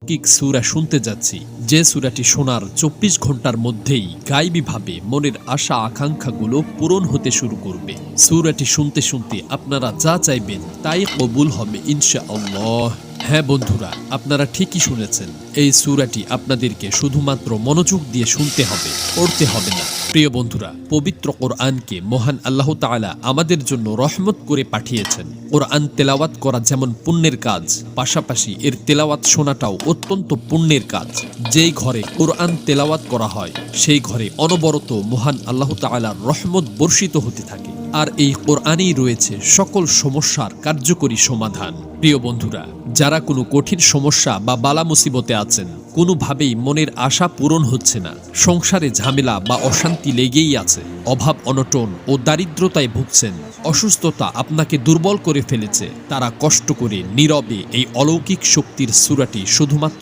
অলৌকিক সূরা শুনতে যাচ্ছি, যে সূরাটি শোনার ২৪ ঘন্টার মধ্যেই গায়বীভাবে মনের আশা আকাঙ্ক্ষাগুলো পূরণ হতে শুরু করবে। সূরাটি শুনতে শুনতে আপনারা যা চাইবেন তাই কবুল হবে ইনশাআল্লাহ। হ্যাঁ বন্ধুরা, আপনারা ঠিকই শুনেছেন, এই সূরাটি আপনাদেরকে শুধুমাত্র মনোযোগ দিয়ে শুনতে হবে, পড়তে হবে না। প্রিয় বন্ধুরা, পবিত্র কোরআনকে মহান আল্লাহ তাআলা আমাদের জন্য রহমত করে পাঠিয়েছেন। কোরআন তেলাওয়াত করা যেমন পুণ্যের কাজ, পাশাপাশি এর তেলাওয়াত শোনাটাও অত্যন্ত পুণ্যের কাজ। যেই ঘরে কোরআন তেলাওয়াত করা হয় সেই ঘরে অনবরত মহান আল্লাহ তাআলার রহমত বর্ষিত হতে থাকে। আর এই কোরআনেই রয়েছে সকল সমস্যার কার্যকরী সমাধান। প্রিয় বন্ধুরা, যারা কোনো কঠিন সমস্যা বা বালা মুসিবতে আছেন, কোনোভাবেই মনের আশা পূরণ হচ্ছে না, সংসারে ঝামেলা বা অশান্তি লেগেই আছে, অভাব অনটন ও দারিদ্রতায় ভুগছেন, অসুস্থতা আপনাকে দুর্বল করে ফেলেছে, তারা কষ্ট করে নীরবে এই অলৌকিক শক্তির সূরাটি শুধুমাত্র